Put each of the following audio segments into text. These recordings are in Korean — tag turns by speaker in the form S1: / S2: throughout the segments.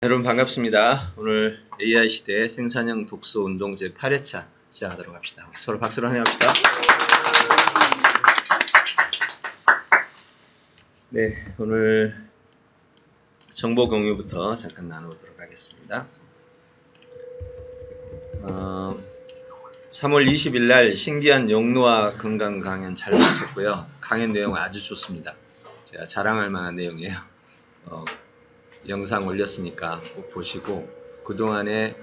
S1: 여러분 반갑습니다. 오늘 AI 시대 생산형 독서 운동 제8회차 시작하도록 합시다. 서로 박수로 환영합시다. 네, 오늘 정보 공유부터 잠깐 나눠보도록 하겠습니다. 3월 20일 날 신기한 영노화 건강 강연 잘 마쳤고요. 강연 내용은 아주 좋습니다. 제가 자랑할 만한 내용이에요. 영상 올렸으니까 꼭 보시고 그동안에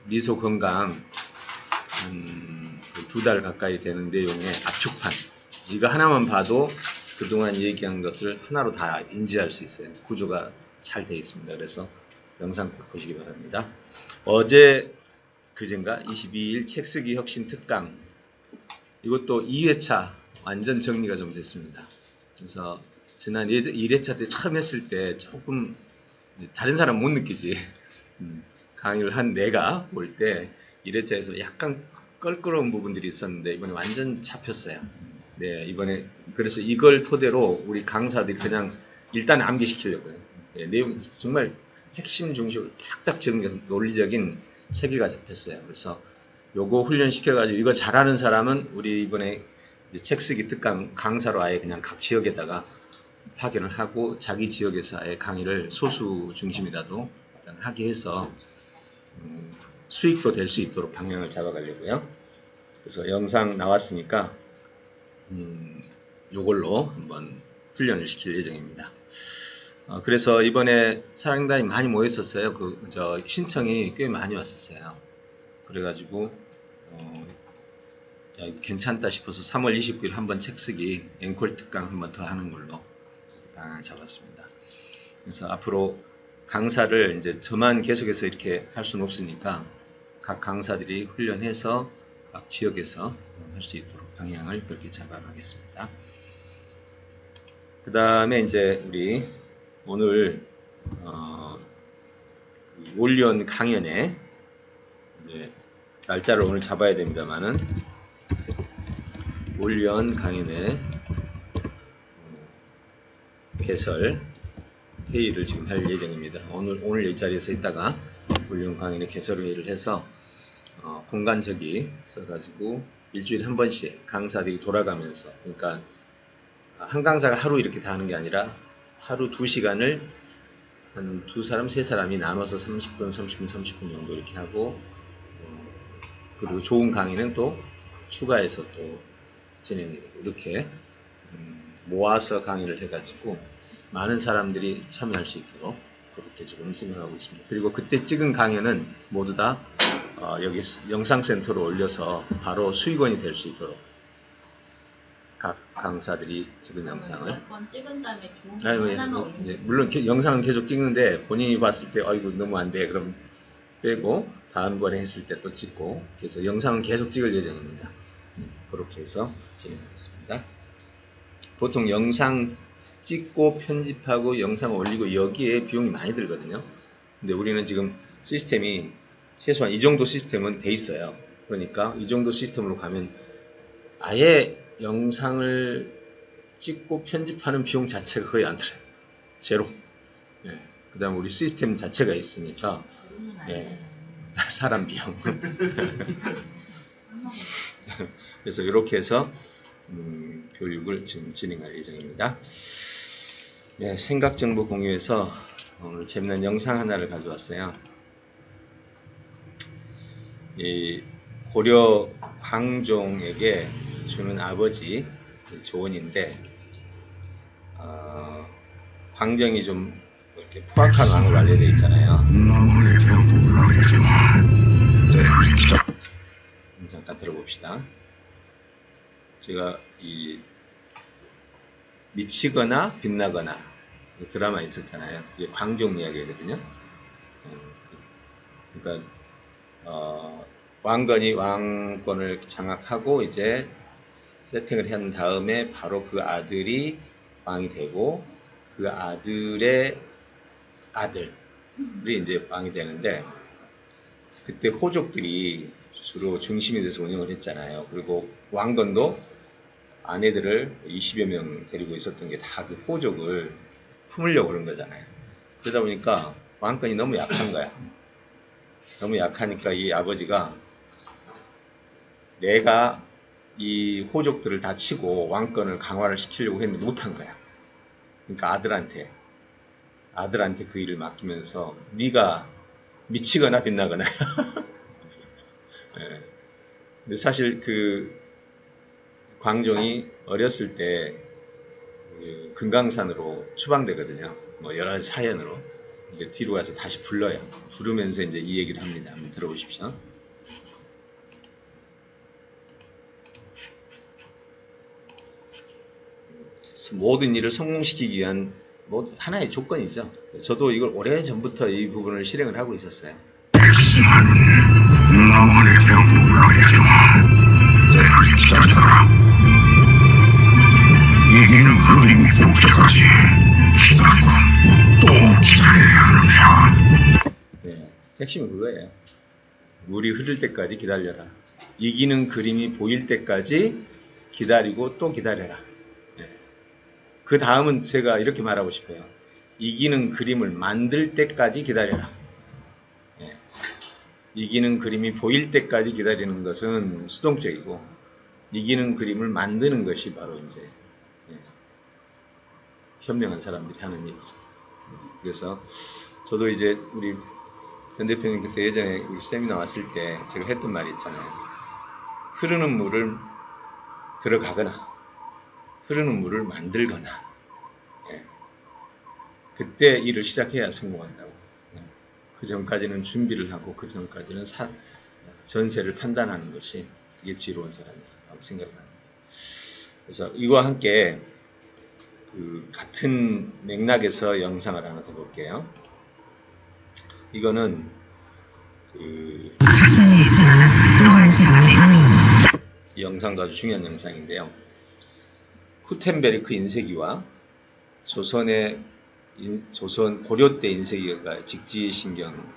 S1: 미소 건강 2달 가까이 되는 내용의 압축판 이거 하나만 봐도 그동안 얘기한 것을 하나로 다 인지할 수 있어요. 구조가 잘 되어 있습니다. 그래서 영상 꼭 보시기 바랍니다. 어제 그젠가 22일 책쓰기 혁신 특강 이것도 2회차 완전 정리가 좀 됐습니다. 그래서 지난 1회차 때 처음 했을 때 조금 다른 사람 못 느끼지. 강의를 한 내가 볼 때 1회차에서 약간 껄끄러운 부분들이 있었는데 이번에 완전 잡혔어요. 네, 이번에 그래서 이걸 토대로 우리 강사들이 그냥 일단 암기시키려고요. 네, 내용 정말 핵심 중심으로 딱딱 적은 논리적인 체계가 잡혔어요. 그래서 요거 훈련시켜가지고 이거 잘하는 사람은 우리 이번에 이제 책쓰기 특강 강사로 아예 그냥 각 지역에다가 파견을 하고 자기 지역에서 아예 강의를 소수 중심이라도 일단 하게 해서 수익도 될 수 있도록 방향을 잡아가려고요. 그래서 영상 나왔으니까 요걸로 한번 훈련을 시킬 예정입니다. 그래서 이번에 상당히 많이 모였었어요. 신청이 꽤 많이 왔었어요. 그래가지고 괜찮다 싶어서 3월 29일 한번 책쓰기 앵콜 특강 한번 더 하는 걸로 방향을 잡았습니다. 그래서 앞으로 강사를 이제 저만 계속해서 이렇게 할 수는 없으니까 각 강사들이 훈련해서 각 지역에서 할 수 있도록 방향을 그렇게 잡아가겠습니다. 그 다음에 이제 우리 오늘 올리온 강연에 날짜를 오늘 잡아야 됩니다만은 올리온 강연에 개설 회의를 지금 할 예정입니다. 오늘 이 자리에서 있다가 올리온 강연에 개설 회의를 해서 공간적이 써가지고 일주일에 한 번씩 강사들이 돌아가면서 그러니까 한 강사가 하루 이렇게 다 하는 게 아니라 하루 2시간을 한 2사람, 3사람이 나눠서 30분 정도 이렇게 하고 그리고 좋은 강의는 또 추가해서 또 진행이 되고 이렇게 모아서 강의를 해가지고 많은 사람들이 참여할 수 있도록 그렇게 지금 생각하고 있습니다. 그리고 그때 찍은 강연은 모두 다 여기 영상센터로 올려서 바로 수익원이 될 수 있도록 각 강사들이 찍은 영상을
S2: 몇 번 찍은 다음에 좋은 거 하나만 올리면
S1: 물론 영상은 계속 찍는데 본인이 봤을 때 이거 너무 안 돼 그럼 빼고 다음번에 했을 때 또 찍고 그래서 영상은 계속 찍을 예정입니다. 그렇게 해서 진행하겠습니다. 보통 영상 찍고 편집하고 영상 올리고 여기에 비용이 많이 들거든요. 근데 우리는 지금 시스템이 최소한 이 정도 시스템은 돼 있어요. 그러니까 이 정도 시스템으로 가면 아예 영상을 찍고 편집하는 비용 자체가 거의 안 들어요. 제로. 네. 그 다음 우리 시스템 자체가 있으니까 사람 비용. 그래서 이렇게 해서 교육을 지금 진행할 예정입니다. 네, 생각정보 공유에서 오늘 재미난 영상 하나를 가져왔어요. 이 고려 황종에게 주는 아버지 조언인데 황정이 좀 이렇게 포악한 왕으로 알려져 있잖아요.
S3: 나만의 병법을 알려주마. 때를 기다.
S1: 잠깐 들어봅시다. 제가 이 미치거나 빛나거나 드라마 있었잖아요. 그게 광종 이야기거든요. 그러니까 왕건이 왕권을 장악하고 이제 세팅을 한 다음에 바로 그 아들이 왕이 되고 그 아들의 아들이 이제 왕이 되는데 그때 호족들이 주로 중심이 돼서 운영을 했잖아요. 그리고 왕건도 아내들을 20여 명 데리고 있었던 게 다 그 호족을 품으려고 그런 거잖아요. 그러다 보니까 왕권이 너무 약한 거야. 너무 약하니까 이 아버지가 내가 이 호족들을 다 치고 왕권을 강화를 시키려고 했는데 못한 거야. 그러니까 아들한테 그 일을 맡기면서 네가 미치거나 빛나거나. 예. 근데 사실 그 광종이 어렸을 때 그 금강산으로 추방되거든요. 뭐 여러 가지 사연으로. 이제 뒤로 가서 다시 불러요. 부르면서 이제 이 얘기를 합니다. 한번 들어보십시오. 모든 일을 성공시키기 위한 뭐 하나의 조건이죠. 저도 이걸 오래전부터 이 부분을 실행을 하고 있었어요.
S3: 나만의 방법을 알려주마. 내를 기다려라. 이기는 그림이 보일 때까지 기다리고 또 기다려야 하는사.
S1: 네, 핵심은 그거예요. 물이 흐를 때까지 기다려라. 이기는 그림이 보일 때까지 기다리고 또 기다려라. 그 다음은 제가 이렇게 말하고 싶어요. 이기는 그림을 만들 때까지 기다려라. 예. 이기는 그림이 보일 때까지 기다리는 것은 수동적이고, 이기는 그림을 만드는 것이 바로 이제 현명한 사람들이 하는 일이죠. 그래서 저도 이제 우리 변 대표님 그때 예전에 우리 세미나 왔을 때 제가 했던 말이 있잖아요. 흐르는 물을 들어가거나 흐르는 물을 만들거나, 예. 그때 일을 시작해야 성공한다고. 그 전까지는 준비를 하고 그 전까지는 전세를 판단하는 것이 그게 지혜로운 사람이라고 생각을 합니다. 그래서 이와 함께 그 같은 맥락에서 영상을 하나 더 볼게요. 이거는 이 영상도 아주 중요한 영상인데요. 구텐베르크 인쇄기와 조선 고려 때 인쇄기가 직지신경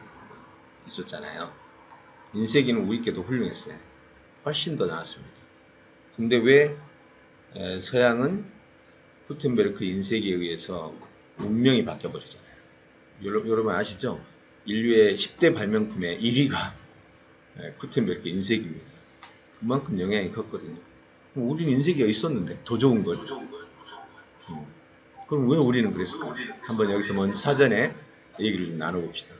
S1: 있었잖아요. 인쇄기는 우리 게도 훌륭했어요. 훨씬 더 나았습니다. 근데 왜 서양은 구텐베르크 인쇄기에 의해서 운명이 바뀌어버리잖아요. 여러분 아시죠? 인류의 10대 발명품의 1위가 구텐베르크 인쇄기입니다. 그만큼 영향이 컸거든요. 우리는 인쇄기가 있었는데 더 좋은 걸. 그럼 왜 우리는 그랬을까? 한번 여기서 먼저 사전에 얘기를 좀 나눠봅시다.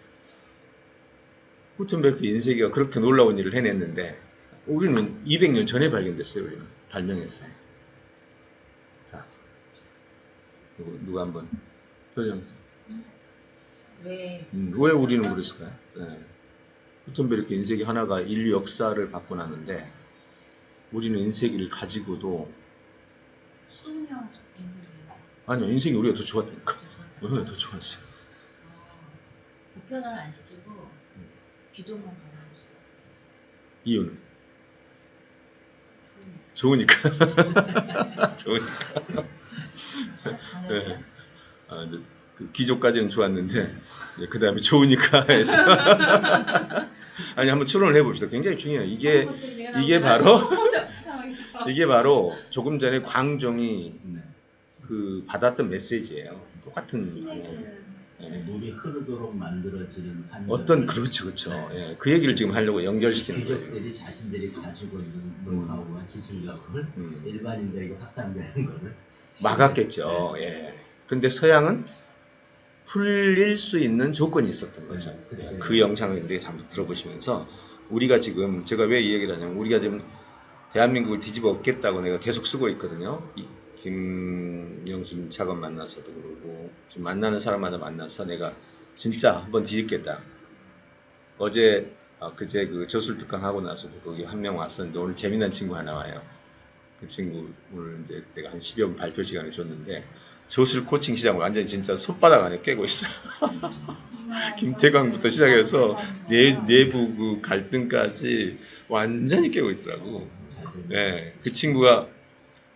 S1: 구텐베르크 인쇄기가 그렇게 놀라운 일을 해냈는데 우리는 200년 전에 발견됐어요. 우리는 발명했어요. 자, 누가 한번 표정해서.
S2: 왜
S1: 우리는 그랬을까요? 네. 구텐베르크 인쇄기 하나가 인류 역사를 바꿔놨는데 우리는 인쇄기를 가지고도
S2: 수동력 인쇄기예요?
S1: 아니요, 인쇄기 우리가 더 좋았다니까. 더 좋았어요.
S2: 보편을 안 시키고 기존만 가져왔어요.
S1: 이유는? 좋으니까. 좋으니까. 네. 그 기조까지는 좋았는데 그 다음에 좋으니까 해서 아니 한번 추론을 해봅시다. 굉장히 중요해요. 이게 바로 조금 전에 광종이 그 받았던 메시지예요. 똑같은 방향.
S4: 물이 흐르도록 만들어지는
S1: 어떤 그렇죠. 예, 그 얘기를 지금 하려고 연결시키는 거예요.
S4: 귀족들이 자신들이 가지고 있는 노하우와 기술력을 일반인들에게 확산되는 것을
S1: 막았겠죠. 예. 근데 서양은 풀릴 수 있는 조건이 있었던 거죠. 그 영상을 이제 한번 들어보시면서 우리가 지금 제가 왜 이 얘기를 하냐면 우리가 지금 대한민국을 뒤집어 엎겠다고 내가 계속 쓰고 있거든요. 김영순 차관 만나서도 그러고 좀 만나는 사람마다 만나서 내가 진짜 한번 뒤집겠다. 그제 그 저술특강 하고 나서도 거기 한 명 왔었는데 오늘 재미난 친구 하나 와요. 그 친구 오늘 이제 내가 한 10여 분 발표 시간을 줬는데 저술 코칭 시장을 완전히 진짜 손바닥 안에 깨고 있어요. 김태광부터 시작해서 내부 그 갈등까지 완전히 깨고 있더라고. 네, 그 친구가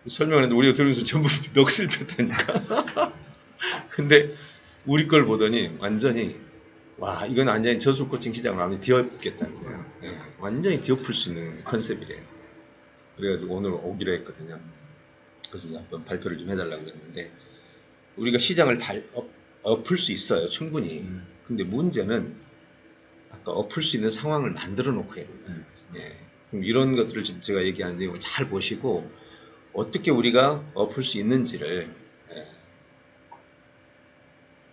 S1: 설명을 했는데 우리가 들으면서 전부 넋을 폈다니까. 근데 우리 걸 보더니 완전히 와 이건 완전히 저술 코칭 시장을 완전히 뒤엎겠다는 거예요. 네, 완전히 뒤엎을 수 있는 컨셉이래요. 그래가지고 오늘 오기로 했거든요. 그래서 한번 발표를 좀 해달라고 했는데 우리가 시장을 엎을 수 있어요, 충분히. 근데 문제는 아까 엎을 수 있는 상황을 만들어 놓고 해야 된다. 예. 그럼 이런 것들을 지금 제가 얘기하는 내용을 잘 보시고 어떻게 우리가 엎을 수 있는지를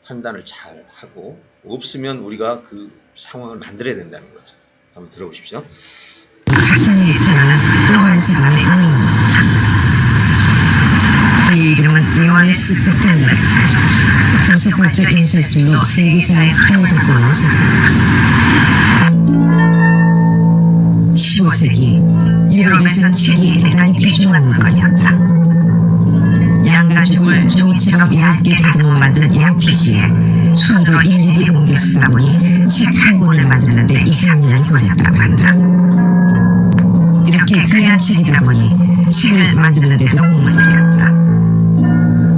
S1: 판단을 잘 하고 없으면 우리가 그 상황을 만들어야 된다는 거죠. 한번 들어보십시오.
S5: 같은 해에 태어난 또 한 사람의 의인이었다. 그의 이름은 요하네스 구텐베르크. 금속활자 인쇄술로 세계사의 흐름을 바꾸는 사람이다. 15세기 유럽에서는 책이 대단히 귀중한 물건이었다. 양가죽을 종이처럼 얇게 다듬어 만든 양피지에 손으로 일일이 옮겨 쓰다 보니 책 한 권을 만드는데 2~3년이 걸렸다고 한다. 이렇게 귀한 책이다 보니 책을 만드는데도 공을 들였다.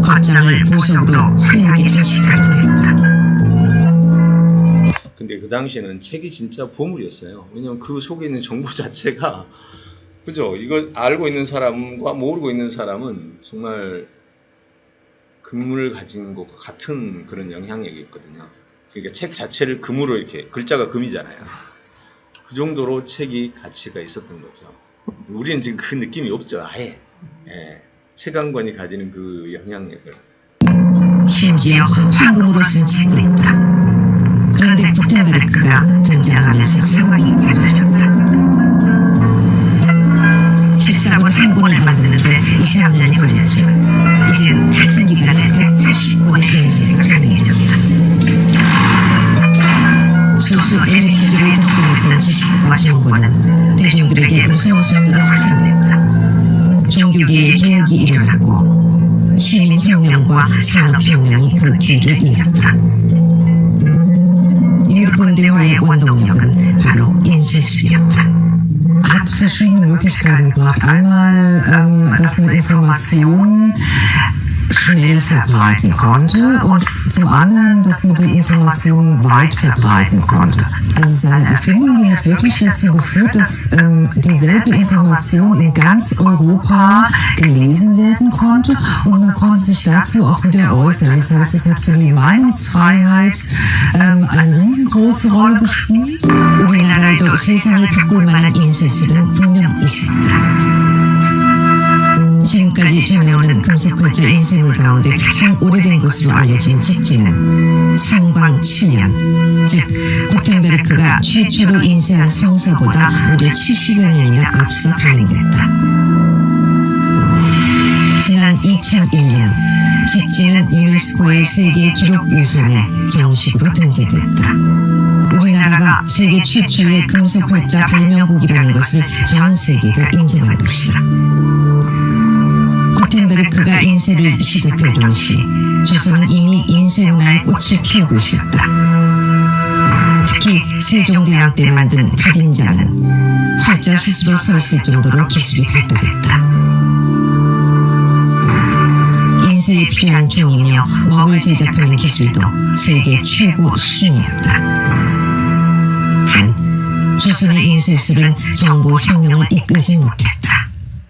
S5: 겉장을 보석으로 화려하게 장식하기도 했다.
S1: 근데 그 당시에는 책이 진짜 보물이었어요. 왜냐면 그 속에 있는 정보 자체가, 그죠? 이걸 알고 있는 사람과 모르고 있는 사람은 정말 금을 가진 것과 같은 그런 영향력이 있거든요. 그러니까 책 자체를 금으로 이렇게, 글자가 금이잖아요. 그 정도로 책이 가치가 있었던 거죠. 우리는 지금 그 느낌이 없죠, 아예. 예. 책 한 권이 가지는 그 영향력을.
S5: 심지어 황금으로 쓴 책도 있다. 그런데 구텐베르크가 등장하면서 상황이 달라졌다. 필사본 한 권을 만드는데 2~3년이 걸렸지만 이젠 같은 기간에 180권의 인쇄가 가능해졌다. 소수 엘리트들의 독점했던 지식과 정보는 대중들에게 무서운 속도로 확산됐다. 종교계의 개혁이 일어났고 시민혁명과 산업혁명이 그 뒤를 이었다. 유군대화의 원동력은 바로 인쇄술이었다.
S6: Hat verschiedene Möglichkeiten gebracht. Einmal, dass man Informationen schnell verbreiten konnte und zum anderen, dass man die Informationen weit verbreiten konnte. Also seine Erfindung, die hat wirklich dazu geführt, dass dieselbe Information in ganz Europa gelesen werden konnte und man konnte sich dazu auch wieder äußern. Das heißt, es hat für die Meinungsfreiheit eine riesengroße Rolle gespielt.
S5: 우리나라에도 세상을 바꿀 만한 인쇄술은 분명 있었다. 지금까지 전해오는 금속활자 인쇄물 가운데 가장 오래된 것으로 알려진 직지는 성광 7년, 즉 구텐베르크가 최초로 인쇄한 성서보다 무려 70여 년이나 앞서 가행됐다. 지난 2001년 직지는 유네스코의 세계 기록유산에 정식으로 등재됐다. 우리나라가 세계 최초의 금속활자 발명국이라는 것을 전 세계가 인정한 것이다. 구텐베르크가 인쇄를 시작할 당시 조선은 이미 인쇄 문화의 꽃을 피우고 있었다. 특히 세종대왕 때 만든 갑인장은 활자 스스로 서 있을 정도로 기술이 발달했다. 인쇄에 필요한 종이며 먹을 제작하는 기술도 세계 최고 수준이었다. 한 조선의 인쇄술은 정보혁명을 이끌지 못했다.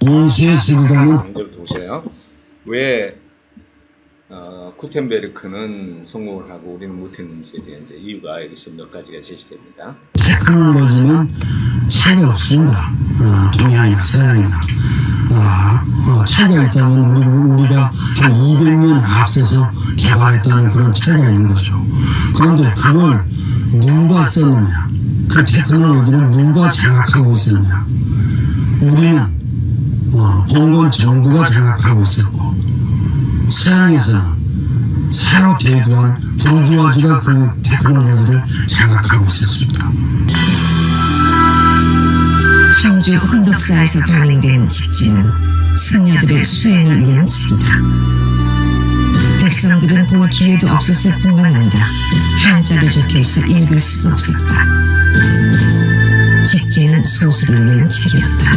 S4: 인쇄술이라는
S1: 먼저부터 보세요. 왜 구텐베르크는 성공을 하고 우리는 못했는지에 대한 이제 이유가 여기서 몇 가지가 제시됩니다.
S3: 테크놀로지는 차이가 없습니다. 동양이나 서양이나 차이가 있다면 우리가 한 200년 앞서서 개발했다는 그런 차이가 있는 거죠. 그런데 그걸 누가 썼느냐, 그 테크놀로지를 누가 장악하고 있었냐. 우리는 봉건 정부가 장악하고 있었고, 서양에서는 새로 대두한 부르주아지가 그 테크놀로지를 장악하고 있었습니다.
S5: 청주 혼덕사에서 가행된 직지는 승려들의 수행을 위한 책이다. 백성들은 볼 기회도 없었을 뿐만 아니라 한자로 적혀있어 읽을 수도 없었다. 직지는 소수를 위한 책이었다.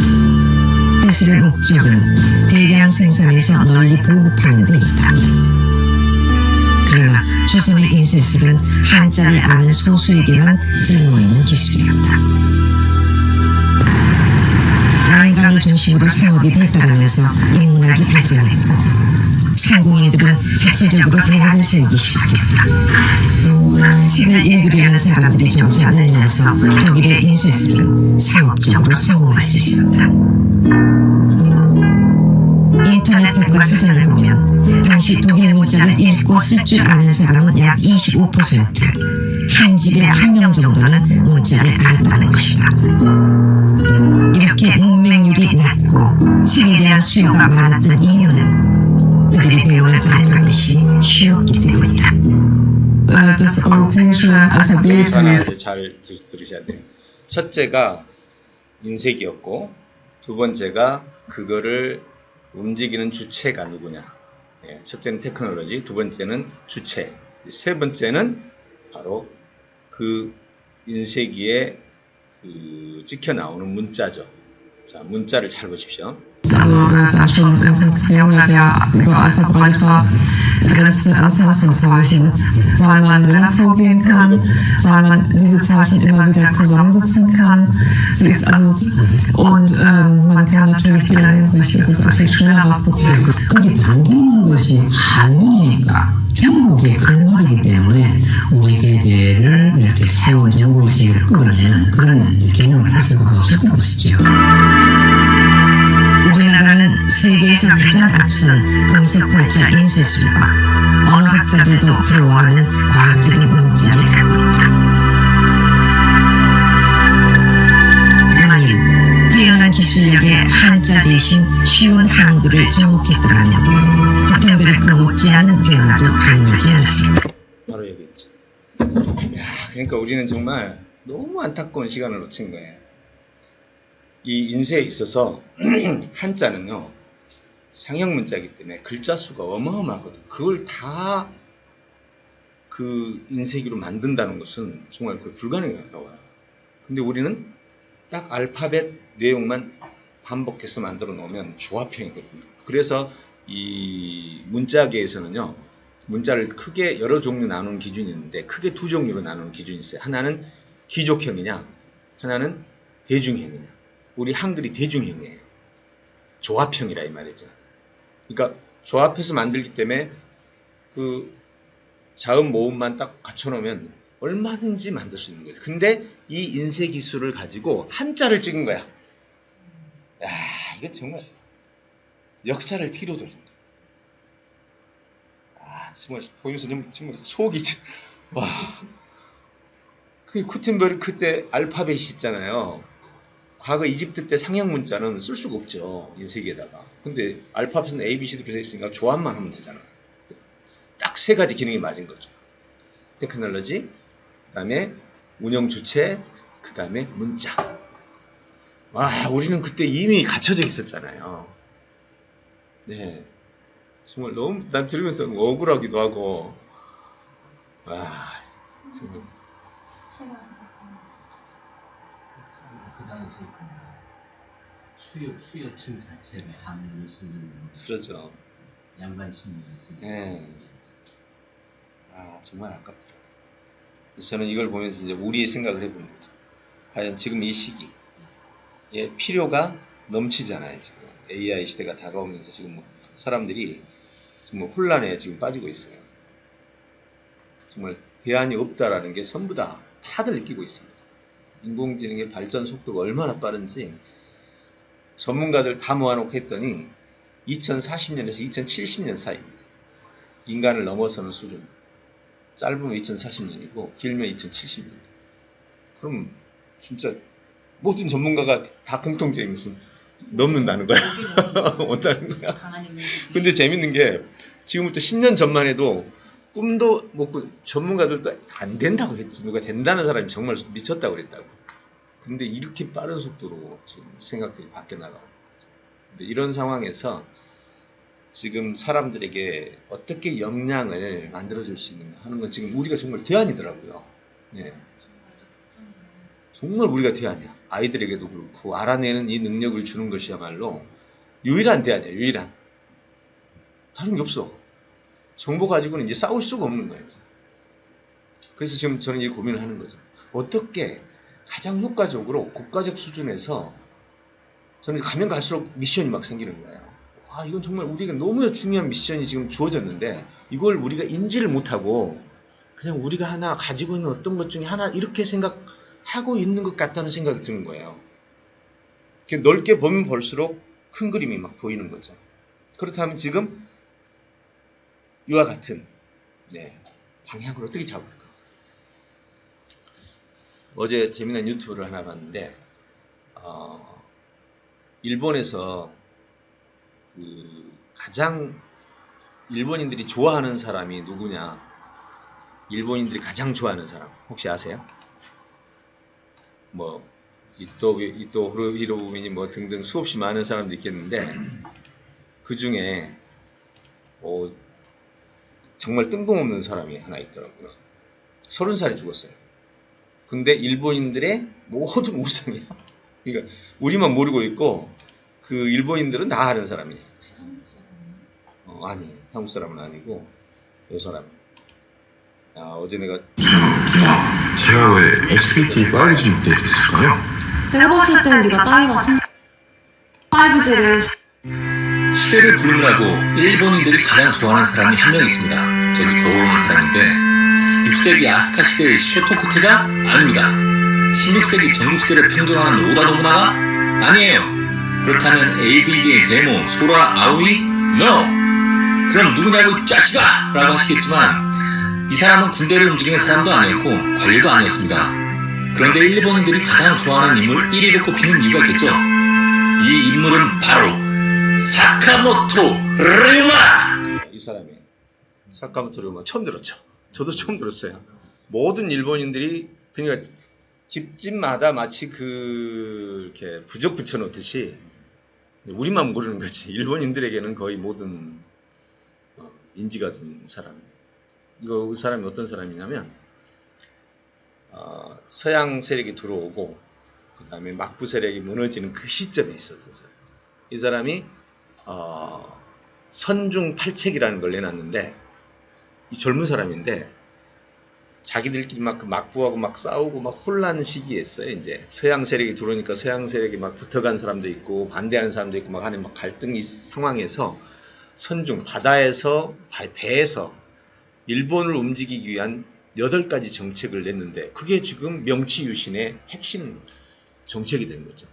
S5: 인쇄술의 목적은 대량 생산해서 널리 보급하는 데 있다. 그러나 조선의 인쇄술은 한자를 아는 소수에게만 쓸모있는 기술이었다. 라인강을 중심으로 상업이 발달하면서 인문학이 발전했고 상공인들은 자체적으로 대학을 세우기 시작했다. 책을 읽으려는 사람들이 점차 늘면서 독일의 인쇄술은 사업적으로 성공할 수 있었다. 인터넷 백과사전을 보면 당시 독일 문자를 읽고 쓸 줄 아는 사람은 약 25%, 한 집에 한 명 정도는 문자를 알았다는 것이다. 이렇게 문맹률이 낮고 책에 대한 수요가 많았던 이유는 그들이 배우는 알파벳이 쉬웠기 때문이다.
S6: Das europäische Alphabet
S1: 하나 잘 들으셔야 돼요. 첫째가 인쇄기였고, 두 번째가 그거를 움직이는 주체가 누구냐. 예, 첫째는 테크놀로지, 두 번째는 주체, 세 번째는 바로 그 인쇄기에 찍혀 나오는 문자죠. 자, 문자를 잘 보십시오.
S6: also da schon im 15. Jahrhundert ja überall verbreitet war, begrenzte Anzahl von Zeichen, weil man schneller vorgehen kann, weil man diese Zeichen immer wieder zusammensetzen kann. Sie ist also und man kann natürlich in der Hinsicht, es ist ein viel schnellerer Prozess.
S3: 그게 당기는 것이 한문이니까 중국의 글말이기 때문에 우리 계대를 이렇게 새로운 정보의식을 끌어내는 그런 개념을 할 수가 없었던 것이죠.
S5: 우리나라는 세계에서 가장 앞선 금속활자 인쇄술과 언어학자들도 부러워하는 과학적인 문자를 갖고 있다. 만일 뛰어난 기술력의 한자 대신 쉬운 한글을 접목했더라면 구텐베르크 못지않은 변화도 가능하지 않았을까.
S1: 바로 여기 있죠. 야, 그러니까 우리는 정말 너무 안타까운 시간을 놓친 거예요. 이 인쇄에 있어서 한자는요, 상형 문자이기 때문에 글자 수가 어마어마하거든. 그걸 다 그 인쇄기로 만든다는 것은 정말 거의 불가능에 가까워요. 근데 우리는 딱 알파벳 내용만 반복해서 만들어 놓으면 조합형이거든요. 그래서 이 문자계에서는요, 문자를 크게 여러 종류 나누는 기준이 있는데 크게 두 종류로 나누는 기준이 있어요. 하나는 귀족형이냐, 하나는 대중형이냐. 우리 한글이 대중형이에요. 조합형이라 이 말이죠. 그러니까 조합해서 만들기 때문에 그 자음 모음만 딱 갖춰놓으면 얼마든지 만들 수 있는 거예요. 근데 이 인쇄 기술을 가지고 한자를 찍은 거야. 야, 이게 정말 역사를 뒤로 돌린다. 아, 정말 보면서 정말 속이 와. 그 구텐베르크 때 알파벳이 있잖아요. 과거 이집트 때 상형 문자는 쓸 수가 없죠. 인쇄기에다가. 근데 알파벳은 A, B, C로 되어 있으니까 조합만 하면 되잖아. 딱 세 가지 기능이 맞은 거죠. 테크놀로지, 그 다음에 운영 주체, 그 다음에 문자. 와, 우리는 그때 이미 갖춰져 있었잖아요. 네. 정말 너무, 난 들으면서 억울하기도 하고, 와, 정말.
S4: 그 당시 수요층 자체가 한문을 쓰는
S1: 그러죠.
S4: 양반 친구가 있으니까.
S1: 네. 아, 정말 아깝더라고요. 그래서 저는 이걸 보면서 이제 우리의 생각을 해보는 거죠. 과연 지금 이 시기에 필요가 넘치잖아요. 지금 AI 시대가 다가오면서 지금 뭐 사람들이 정말 혼란에 지금 빠지고 있어요. 정말 대안이 없다라는 게 전부 다 다들 느끼고 있습니다. 인공지능의 발전 속도가 얼마나 빠른지 전문가들 다 모아놓고 했더니 2040년에서 2070년 사이입니다. 인간을 넘어서는 수준. 짧으면 2040년이고 길면 2070년. 그럼 진짜 모든 전문가가 다 공통점이 무슨 넘는다는 거야. 못하는 거야. 근데 재밌는 게 지금부터 10년 전만 해도 꿈도 못 꾸, 전문가들도 안 된다고 했지. 누가 된다는 사람이 정말 미쳤다고 그랬다고. 근데 이렇게 빠른 속도로 지금 생각들이 바뀌어 나가고. 근데 이런 상황에서 지금 사람들에게 어떻게 역량을 만들어줄 수 있는가 하는 건 지금 우리가 정말 대안이더라고요. 예. 정말 우리가 대안이야. 아이들에게도 그렇고 알아내는 이 능력을 주는 것이야말로 유일한 대안이야. 유일한. 다른 게 없어. 정보 가지고는 이제 싸울 수가 없는 거예요. 그래서 지금 저는 이 고민을 하는 거죠. 어떻게 가장 효과적으로 국가적 수준에서 저는 가면 갈수록 미션이 막 생기는 거예요. 아, 이건 정말 우리가 너무 중요한 미션이 지금 주어졌는데 이걸 우리가 인지를 못하고 그냥 우리가 하나 가지고 있는 어떤 것 중에 하나 이렇게 생각하고 있는 것 같다는 생각이 드는 거예요. 넓게 보면 볼수록 큰 그림이 막 보이는 거죠. 그렇다면 지금 이와 같은 방향을 어떻게 잡을까? 어제 재미난 유튜브를 하나 봤는데 일본에서 가장 일본인들이 좋아하는 사람이 누구냐? 일본인들이 가장 좋아하는 사람 혹시 아세요? 뭐 이토 히로부미니 뭐 등등 수없이 많은 사람도 있겠는데 그 중에 정말 뜬금없는 사람이 하나 있더라고요. 30살에 죽었어요. 근데 일본인들의 모든 우상이야. 그러니까 우리만 모르고 있고 그 일본인들은 다 아는 사람이에요.
S2: 혹시 한국 사람이에요?
S1: 아니, 한국 사람은 아니고 요 사람. 어제 내가
S7: 제가 왜 SKT 5G 못했을까요?
S8: 내가 봤을 땐 네가 따위 같은 5G를
S9: 시대를 부르느라고 일본인들이 가장 좋아하는 사람이 한 명 있습니다. 저기 겨우 오는 사람인데 6세기 아스카 시대의 쇼토쿠 태자? 아닙니다. 16세기 전국시대를 평정하는 오다 노부나가? 아니에요. 그렇다면 AV계의 데모 소라 아오이? NO! 그럼 누구냐고 이 자식아! 라고 하시겠지만 이 사람은 군대를 움직이는 사람도 아니었고 관리도 아니었습니다. 그런데 일본인들이 가장 좋아하는 인물 1위를 꼽히는 이유가 있겠죠. 이 인물은 바로 사카모토 류마!
S1: 이 사람이 사카모토 류마 처음 들었죠. 저도 처음 들었어요. 모든 일본인들이 그러니까 집집마다 마치 이렇게 부적 붙여놓듯이 우리만 모르는 거지. 일본인들에게는 거의 모든 인지가 된 사람. 이 사람이 어떤 사람이냐면 서양 세력이 들어오고 그 다음에 막부 세력이 무너지는 그 시점에 있었던 사람. 이 사람이 선중팔책이라는 걸 내놨는데 이 젊은 사람인데 자기들끼리 막 막부하고 막 싸우고 막 혼란 시기였어요. 이제 서양 세력이 들어오니까 서양 세력이 막 붙어간 사람도 있고 반대하는 사람도 있고 막 하는 막 갈등 상황에서 선중 바다에서 배에서 일본을 움직이기 위한 8가지 정책을 냈는데 그게 지금 명치유신의 핵심 정책이 된 거죠.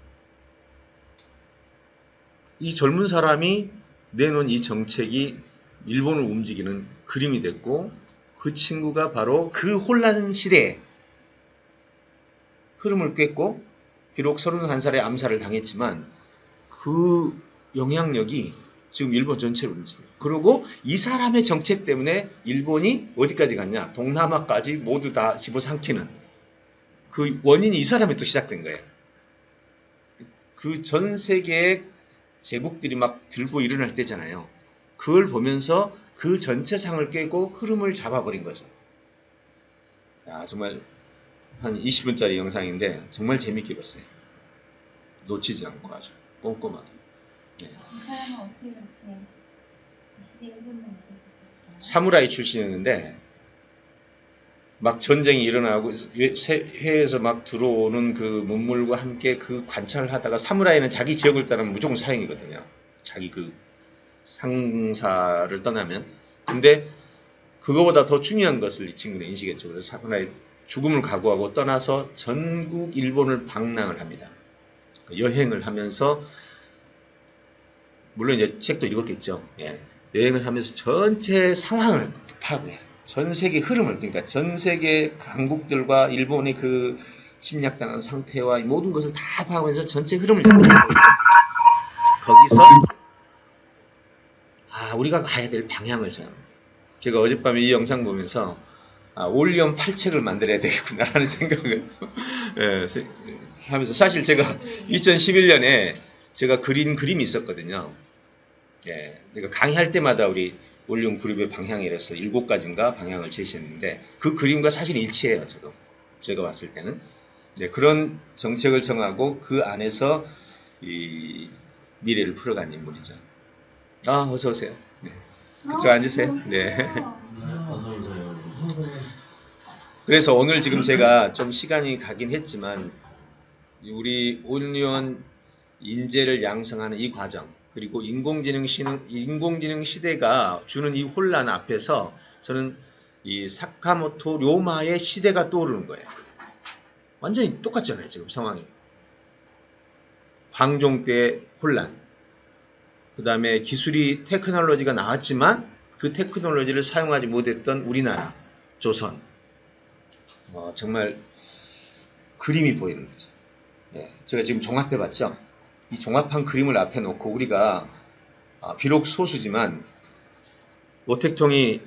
S1: 이 젊은 사람이 내놓은 이 정책이 일본을 움직이는 그림이 됐고 그 친구가 바로 그 혼란 시대에 흐름을 꿰고 비록 31살에 암살을 당했지만 그 영향력이 지금 일본 전체를 움직여요. 그리고 이 사람의 정책 때문에 일본이 어디까지 갔냐? 동남아까지 모두 다 집어삼키는 그 원인이 이 사람이 또 시작된 거예요. 그 전 세계의 제국들이 막 들고 일어날 때잖아요. 그걸 보면서 그 전체 상을 깨고 흐름을 잡아버린 거죠. 야, 정말 한 20분짜리 영상인데 정말 재밌게 봤어요. 놓치지 않고 아주 꼼꼼하게. 네.
S2: 이 사람은 어떻게 그렇게 시대 일본을 만들었을까요?
S1: 사무라이 출신이었는데 막 전쟁이 일어나고 해에서 막 들어오는 그 문물과 함께 그 관찰을 하다가 사무라이는 자기 지역을 떠나면 무조건 사형이거든요. 자기 그 상사를 떠나면. 근데 그거보다 더 중요한 것을 이 친구는 인식했죠. 그래서 사무라이 죽음을 각오하고 떠나서 전국 일본을 방랑을 합니다. 여행을 하면서 물론 이제 책도 읽었겠죠. 예. 여행을 하면서 전체 상황을 파악해요. 전 세계 흐름을, 그러니까 전 세계 강국들과 일본의 그 침략당한 상태와 모든 것을 다 파악하면서 전체 흐름을 잡는 거예요. 거기서 우리가 가야 될 방향을 제가 어젯밤에 이 영상 보면서 올리언 8책을 만들어야 되겠구나라는 생각을 하면서 사실 제가 2011년에 제가 그린 그림이 있었거든요. 예, 그러니까 강의할 때마다 우리 올리온 그룹의 방향이라서 7가지인가 방향을 제시했는데 그 그림과 사실 일치해요. 제가 봤을 때는. 네, 그런 정책을 정하고 그 안에서 이 미래를 풀어간 인물이죠. 어서 오세요. 네. 그쪽 앉으세요. 네.
S4: 어서 오세요.
S1: 그래서 오늘 지금 제가 좀 시간이 가긴 했지만 우리 올리온 인재를 양성하는 이 과정, 그리고 인공지능 시대가 주는 이 혼란 앞에서 저는 이 사카모토 료마의 시대가 떠오르는 거예요. 완전히 똑같잖아요, 지금 상황이. 황종 때 혼란. 그 다음에 테크놀로지가 나왔지만 그 테크놀로지를 사용하지 못했던 우리나라, 조선. 정말 그림이 보이는 거죠. 예, 제가 지금 종합해봤죠. 이 종합한 그림을 앞에 놓고 우리가 비록 소수지만 노택통이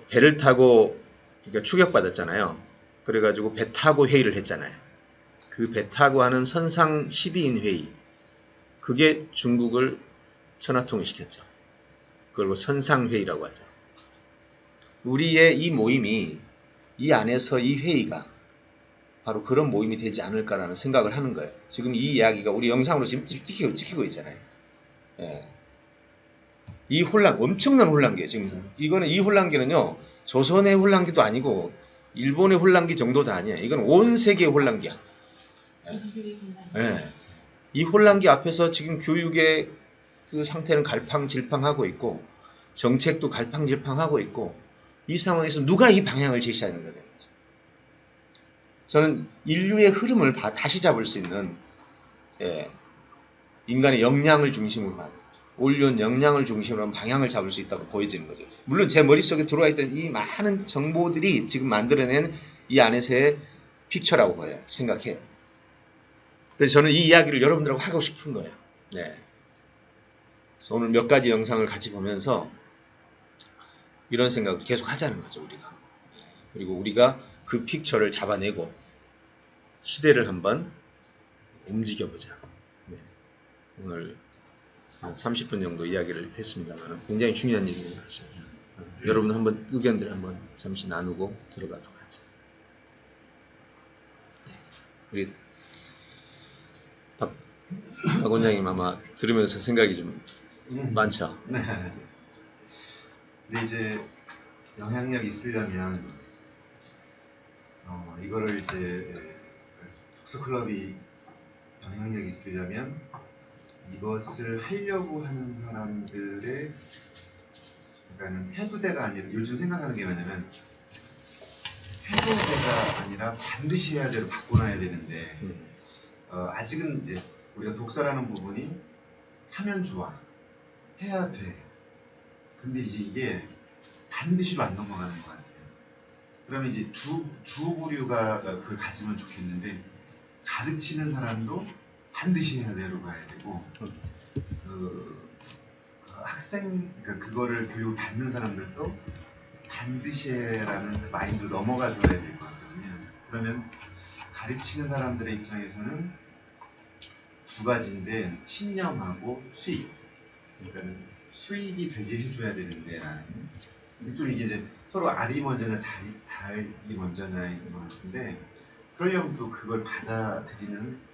S1: 배를 타고 그러니까 추격받았잖아요. 그래가지고 배 타고 회의를 했잖아요. 그 배 타고 하는 선상 12인 회의, 그게 중국을 천하통일 시켰죠. 그걸 선상회의라고 하죠. 우리의 이 모임이, 이 안에서 이 회의가 바로 그런 모임이 되지 않을까라는 생각을 하는 거예요. 지금 이 이야기가 우리 영상으로 지금 찍히고 있잖아요. 예. 이 혼란, 엄청난 혼란기예요. 지금 이거는, 이 혼란기는요, 조선의 혼란기도 아니고 일본의 혼란기 정도도 아니에요. 이건 온 세계의 혼란기야. 예. 이 혼란기 앞에서 지금 교육의 그 상태는 갈팡질팡하고 있고 정책도 갈팡질팡하고 있고, 이 상황에서 누가 이 방향을 제시하는 거냐. 저는 인류의 흐름을 다시 잡을 수 있는, 인간의 역량을 중심으로 한, 올려온 역량을 중심으로 한 방향을 잡을 수 있다고 보여지는 거죠. 물론 제 머릿속에 들어와 있던 이 많은 정보들이 지금 만들어낸 이 안에서의 픽처라고 보여요. 생각해요. 그래서 저는 이 이야기를 여러분들하고 하고 싶은 거예요. 네. 그래서 오늘 몇 가지 영상을 같이 보면서 이런 생각을 계속 하자는 거죠, 우리가. 그리고 우리가 그 픽처를 잡아내고 시대를 한번 움직여보자. 네. 오늘 한 30분 정도 이야기를 했습니다만 굉장히 중요한 얘기인 것 같습니다. 여러분 한번 의견들 한번 잠시 나누고 들어가도록 하죠. 네. 우리 박 원장님 아마 들으면서 생각이 좀 많죠?
S10: 네. 근데 이제 영향력 있으려면 이거를 이제 독서클럽이 영향력이 있으려면 이것을 하려고 하는 사람들의, 그러니까는 해도대가 아니라, 요즘 생각하는 게 뭐냐면 해도대가 아니라 반드시 해야 되로 바꿔놔야 되는데, 아직은 이제 우리가 독서라는 부분이 하면 좋아, 해야 돼. 근데 이제 이게 반드시로 안 넘어가는 것 같아요. 그러면 이제 두 부류가 그걸 가지면 좋겠는데, 가르치는 사람도 반드시 해야 되로 가야 되고, 학생, 그러니까 그거를 교육을 받는 사람들도 반드시 해라는 그 마인드로 넘어가 줘야 될 것 같거든요. 그러면 가르치는 사람들의 입장에서는 두 가지인데, 신념하고 수익. 그러니까 수익이 되게 해줘야 되는데, 근데 좀 이게 이제 서로 알이 먼저냐 달이 먼저냐인 것 같은데, 그러려면 또 그걸 받아들이는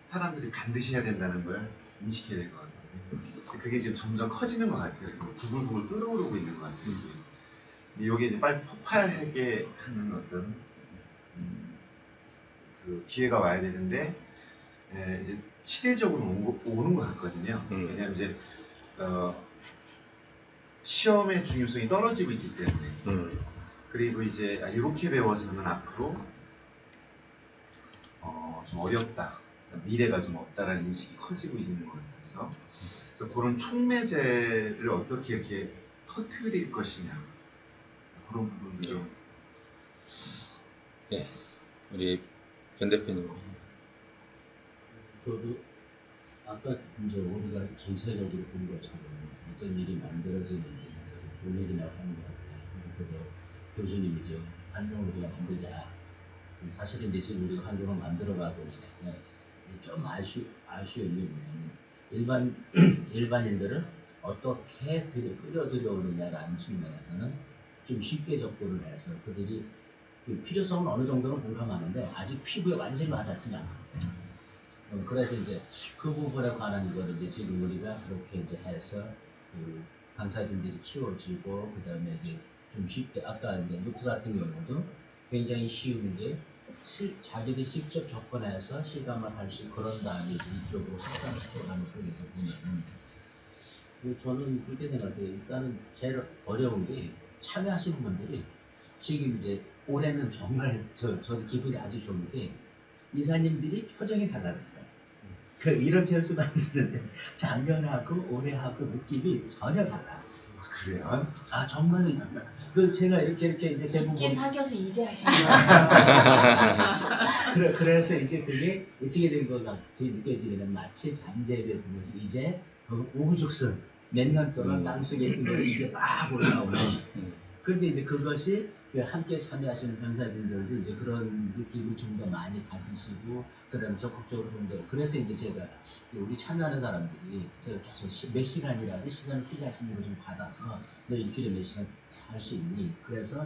S10: 사람들이 반드시 해야 된다는 걸 인식해야 될 것 같아요. 그게 지금 점점 커지는 것 같아요. 부글부글 끓어오르고 있는 것 같아요. 근데 이게 이제 빨리 폭발하게 하는 어떤 그 기회가 와야 되는데, 이제 시대적으로 오는 것 같거든요. 왜냐하면 이제 시험의 중요성이 떨어지고 있기 때문에. 그리고 이제 이렇게 배워서는 앞으로 좀 어렵다, 미래가 좀 없다라는 인식이 커지고 있는 것 같아서, 그래서 그런 촉매제를 어떻게 이렇게 터뜨릴 것이냐, 그런 부분도 좀.
S1: 네, 우리 변 대표님.
S4: 저도 아까 이제 우리가 전체적으로 본 것처럼 어떤 일이 만들어지는지 본인이나 하는 것 같아요. 그래서 교수님이 이제 한정을 우리가 만들자. 사실은 이제 지금 우리가 한정을 만들어가고 좀 알 수 있는 게 뭐냐면, 일반인들을 어떻게 끌어들여오느냐라는 측면에서는 좀 쉽게 접근을 해서 그들이 그 필요성은 어느 정도는 공감하는데 아직 피부에 완전히 와닿지는 않아요. 그래서 이제 그 부분에 관한 거를 이제 지금 우리가 그렇게 이제 해서 그 강사진들이 키워지고, 그 다음에 이제 좀 쉽게, 아까 이제 노트 같은 경우도 굉장히 쉬운 게 자기들이 직접 접근해서 실감을 할 수 그런 다음에 이쪽으로 확산을 시켜가는 속에서 보면은 저는 그렇게 생각해요. 일단은 제일 어려운 게 참여하시는 분들이 지금 이제 올해는 정말 저도 기분이 아주 좋은 게 이사님들이 표정이 달라졌어요. 이런 변수가 있는데 작년하고 올해하고 느낌이 전혀 달라.
S10: 그래요?
S4: 정말로 제가 이렇게 이제 세 분
S8: 깊게 사귀어서 이제 하시는 거예요.
S4: 그래서 이제 그게 어떻게 된 것 같이 느껴지는 마치 잠재된 것이 이제 우후죽순 몇 년 동안 땅속에 있던 것이 이제 막 올라오는. 그런데 이제 그것이 함께 참여하시는 당사진들도 이제 그런 느낌을 좀 더 많이 가지시고 그다음에 적극적으로 좀 더 그래서 이제 제가 우리 참여하는 사람들이 제가 계속 몇 시간이라도 시간을 투자하시는 걸 좀 받아서 너 일주일에 몇 시간 할 수 있니? 그래서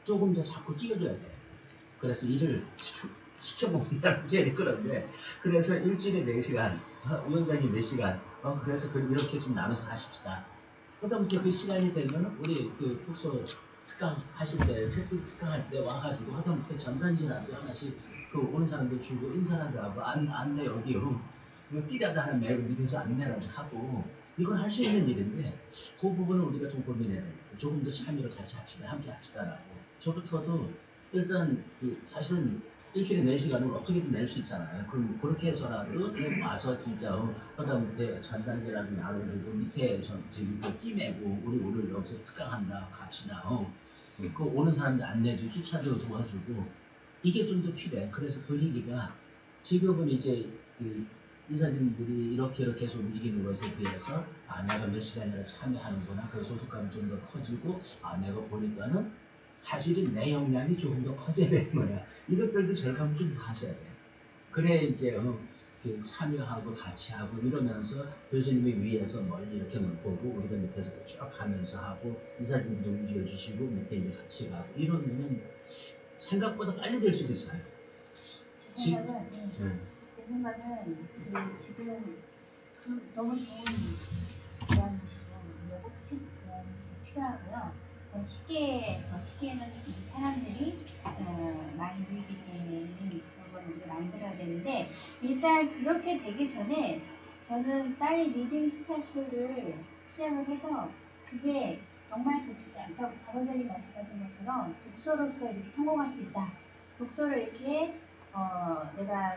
S4: 조금 더 자꾸 끼워줘야 돼. 그래서 일을 시켜먹는다는 게 그런데 그래서 일주일에 4시간 위원장님 4시간 그래서 이렇게 좀 나눠서 하십시다. 그다음부터 그 시간이 되면 우리 숙소 특강 하실 때 책상 특강 할 때 와가지고 하다못해 전단지라도 하나씩 오는 사람들 주고 인사라도 하고 안내 여기요 띠라도 하나 메고 밑에서 안내라도 하고 이건 할 수 있는 일인데 그 부분은 우리가 좀 고민해야 됩니다. 조금 더 참여를 같이 합시다. 함께 합시다라고. 저부터도 일단 사실은 일주일에 4시간을 어떻게든 낼 수 있잖아요. 그럼 그렇게 해서라도 와서 진짜 하다못해 전단지라도 나눠주고 밑에 저기 끼매고 우리 오늘 여기서 특강한다 갑시다. 그 오는 사람들 안내해주고 주차도 도와주고 이게 좀 더 필요해. 그래서 분위기가 지금은 이제 이사진들이 이렇게 해서 움직이는 것에 비해서 내가 몇 시간이나 참여하는구나. 그 소속감이 좀 더 커지고 내가 보니까는 사실은 내 역량이 조금 더 커져야 되는 거야. 이것들도 절감을 좀 더 하셔야 돼. 그래 이제 참여하고 같이 하고 이러면서 교수님이 위에서 멀리 이렇게 보고 우리가 밑에서 쭉 가면서 하고 이사진들도 움직여주시고 밑에 이제 같이 가고 이러면은 생각보다 빨리 될 수도 있어요.
S2: 제 생각은 지금 너무 좋은 교환이시고 꼭 필요하고요. 더 쉽게는 사람들이 많이 늘기 때문에 그걸 우리가 만들어야 되는데 일단 그렇게 되기 전에 저는 빨리 리딩 스타쇼를 시작을 해서 그게 정말 아까 박 원장님 말씀하신 것처럼 독서로서 이렇게 성공할 수 있다. 독서를 이렇게 내가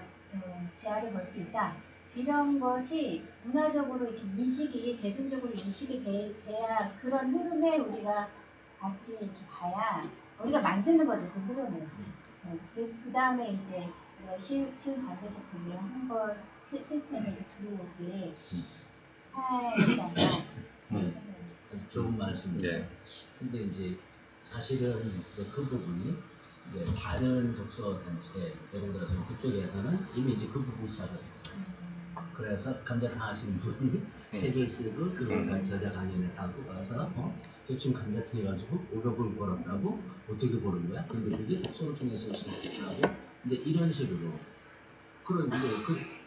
S2: 재화를 걸 수 있다. 이런 것이 문화적으로 이렇게 인식이 대중적으로 인식이 돼야 그런 흐름에 우리가 같이 이렇게 가야 우리가 만드는 거죠, 그 흐름을. 그 다음에 이제 우리가 쉬운 관계대표를 한번 시스템에 들어오게 하잖아요.
S4: 좋은 말씀입니다. 근데 이제 사실은 그 부분이 이제 다른 독서 단체, 예를 들어서 그쪽에서는 이미 이제 그 부분 시작을 했어요. 그래서 감자탕 하시는 분이 책을 쓰고 그걸 저자 강연을 하고 와서 대충 감자탕 해가지고 500불 벌었다고 어떻게 버는 거야? 근데 그게 독서를 통해서 시작하고 이제 이런 식으로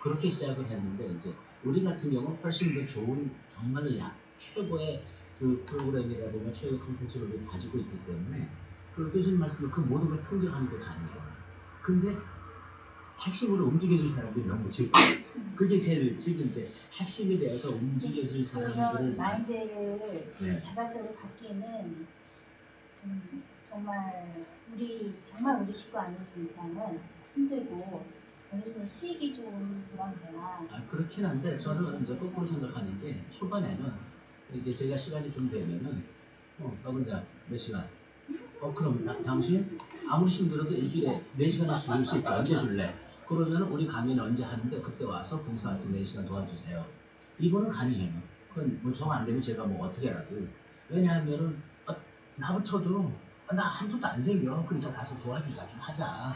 S4: 그렇게 시작을 했는데 이제 우리 같은 경우는 훨씬 더 좋은 정말로 최고의 프로그램이라든가 최고의 콘텐츠를 가지고 있기 때문에 교수님 말씀으로 그 모든 걸 평정하는 게 가능해요. 근데 핵심으로 움직여줄 사람들이 너무 적고 그게 제일 지금 이제 핵심에 대해서 움직여줄 사람들을
S2: 마인드를 자발적으로 바뀌는 정말 우리 식구 아닌 이상은 힘들고 요즘은 수익이 좀 그런데야.
S4: 그렇긴 한데 저는 이제 거꾸로 생각하는 게 초반에는 이제 제가 시간이 좀 되면은 근데 몇 시간? 그럼 당신 아무리 힘들어도 일주일에 4시간씩 줄 수 있다. 언제 줄래? 그러면 우리 강연 언제 하는데 그때 와서 봉사할 때 4시간 도와주세요. 이거는 가능해요. 그건 뭐 정 안 되면 제가 뭐 어떻게라도. 왜냐하면은 나부터도 나 한 푼도 안 생겨. 그러니까 가서 도와주자 좀 하자.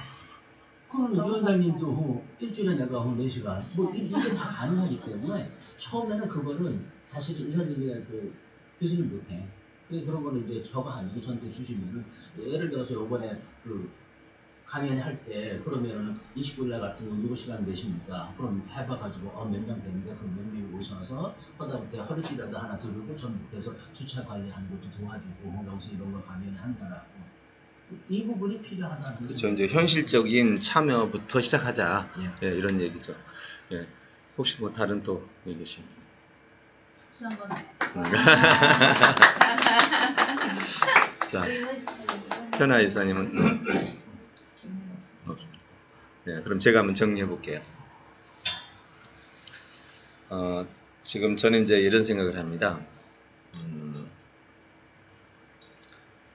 S4: 그러면 위원장님도 일주일에 내가 4시간 뭐 이게 다 가능하기 때문에 처음에는 그거는 사실 이사님이나 교수님 못해. 그런 거는 이제 저가 아니고 저한테 주시면은 예를 들어서 요번에 강연할 때 그러면은 29일 날 같은 경우 누구 시간 되십니까? 그럼 해봐가지고 몇 명 되는데 그럼 몇 명이 오셔서 하다못해 허리띠라도 하나 들고 전 밑에서 주차 관리하는 것도 도와주고 여기서 이런 거 강연을 한다라고 이 부분이 필요하다는
S1: 그렇죠. 이제 현실적인 참여부터 시작하자.
S4: 예.
S1: 예, 이런 얘기죠. 예. 혹시 뭐 다른 또 얘기시?
S8: 박수 한번.
S1: 자,
S2: 그리고
S1: 현아 이사님은 없습니다. 네, 그럼 제가 한번 정리해 볼게요. 지금 저는 이제 이런 생각을 합니다.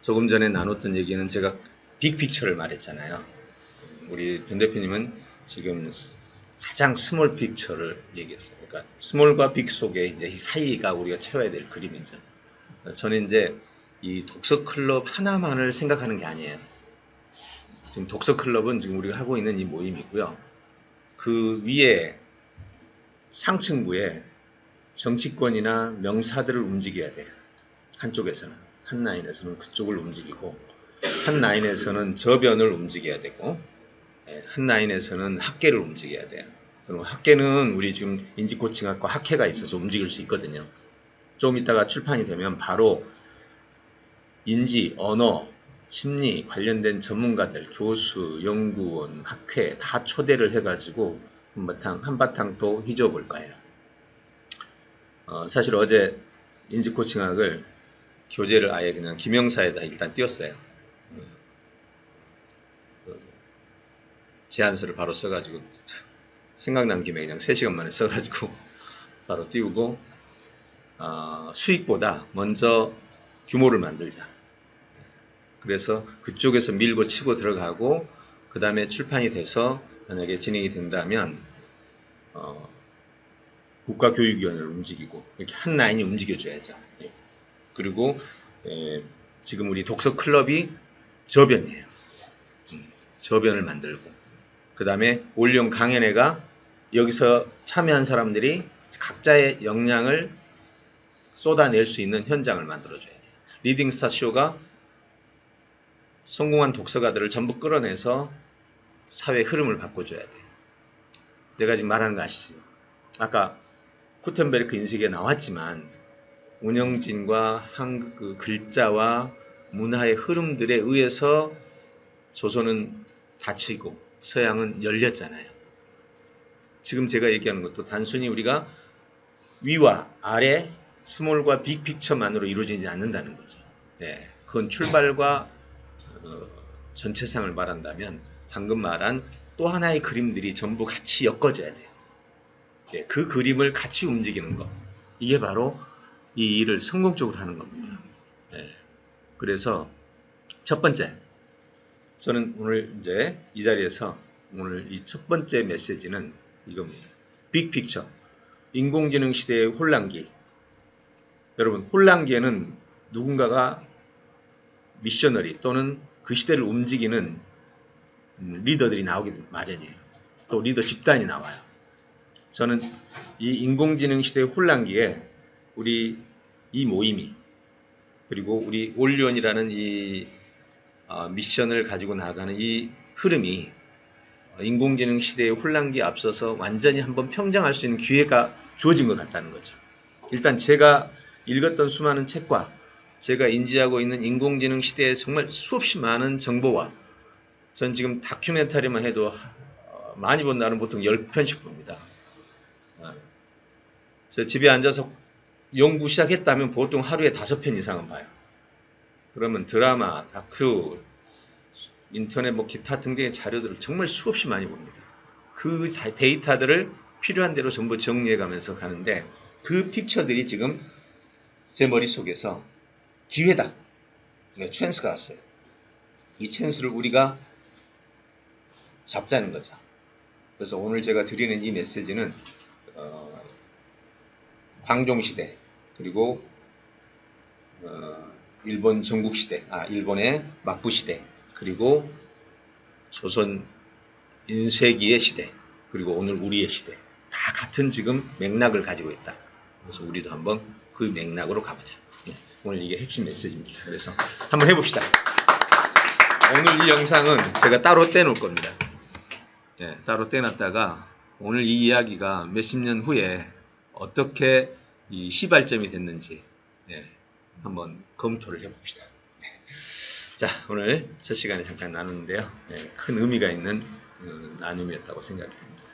S1: 조금 전에 나눴던 얘기는 제가 빅픽처를 말했잖아요. 우리 변 대표님은 지금 가장 스몰 픽처를 얘기했어요. 그러니까 스몰과 빅 속에 이제 이 사이가 우리가 채워야 될 그림이죠. 저는 이제 이 독서 클럽 하나만을 생각하는 게 아니에요. 지금 독서 클럽은 지금 우리가 하고 있는 이 모임이고요. 그 위에 상층부에 정치권이나 명사들을 움직여야 돼요. 한쪽에서는, 한 라인에서는 그쪽을 움직이고, 한 라인에서는 저변을 움직여야 되고, 한 라인에서는 학계를 움직여야 돼요. 그럼 학계는 우리 지금 인지코칭학과 학회가 있어서 움직일 수 있거든요. 좀 이따가 출판이 되면 바로 인지, 언어, 심리 관련된 전문가들, 교수, 연구원, 학회 다 초대를 해가지고 한바탕 또 휘저어볼 거예요. 사실 어제 인지코칭학을 교재를 아예 그냥 김영사에다 일단 띄웠어요. 제안서를 바로 써가지고 생각난 김에 그냥 3시간 만에 써가지고 바로 띄우고 수익보다 먼저 규모를 만들자. 그래서 그쪽에서 밀고 치고 들어가고 그 다음에 출판이 돼서 만약에 진행이 된다면 국가교육위원회를 움직이고 이렇게 한 라인이 움직여줘야죠. 그리고 지금 우리 독서 클럽이 저변이에요. 저변을 만들고 그 다음에 올영 강연회가 여기서 참여한 사람들이 각자의 역량을 쏟아낼 수 있는 현장을 만들어줘야 돼요. 리딩스타 쇼가 성공한 독서가들을 전부 끌어내서 사회 흐름을 바꿔줘야 돼요. 내가 지금 말하는 거 아시죠? 아까 구텐베르크 인식에 나왔지만 운영진과 그 글자와 문화의 흐름들에 의해서 조선은 닫히고 서양은 열렸잖아요. 지금 제가 얘기하는 것도 단순히 우리가 위와 아래 스몰과 빅픽처만으로 이루어지지 않는다는 거죠. 예, 그건 출발과 전체상을 말한다면 방금 말한 또 하나의 그림들이 전부 같이 엮어져야 돼요. 예, 그 그림을 같이 움직이는 것. 이게 바로 이 일을 성공적으로 하는 겁니다. 예, 그래서 첫 번째, 저는 오늘 이제 이 자리에서 오늘 이 첫 번째 메시지는 이겁니다. 빅픽처. 인공지능 시대의 혼란기. 여러분, 혼란기에는 누군가가 미셔너리 또는 그 시대를 움직이는 리더들이 나오기 마련이에요. 또 리더 집단이 나와요. 저는 이 인공지능 시대의 혼란기에 우리 이 모임이 그리고 우리 올리원이라는 이 미션을 가지고 나가는 이 흐름이 인공지능 시대의 혼란기에 앞서서 완전히 한번 평정할 수 있는 기회가 주어진 것 같다는 거죠. 일단 제가 읽었던 수많은 책과 제가 인지하고 있는 인공지능 시대에 정말 수없이 많은 정보와 전 지금 다큐멘터리만 해도 많이 본 날은 보통 10편씩 봅니다. 저 집에 앉아서 연구 시작했다면 보통 하루에 5편 이상은 봐요. 그러면 드라마, 다큐, 인터넷 뭐 기타 등등의 자료들을 정말 수없이 많이 봅니다. 그 데이터들을 필요한 대로 전부 정리해 가면서 가는데 그 픽처들이 지금 제 머릿속에서 기회다. 찬스가 왔어요. 이 찬스를 우리가 잡자는 거죠. 그래서 오늘 제가 드리는 이 메시지는 광종시대 그리고 일본 전국시대, 일본의 막부시대 그리고 조선 인쇄기의 시대 그리고 오늘 우리의 시대 다 같은 지금 맥락을 가지고 있다. 그래서 우리도 한번 그 맥락으로 가보자. 오늘 이게 핵심 메시지입니다. 그래서 한번 해봅시다. 오늘 이 영상은 제가 따로 떼놓을 겁니다. 네, 따로 떼놨다가 오늘 이 이야기가 몇십 년 후에 어떻게 이 시발점이 됐는지 한번 검토를 해봅시다. 자, 오늘 첫 시간에 잠깐 나눴는데요. 큰 의미가 있는 나눔이었다고 생각됩니다.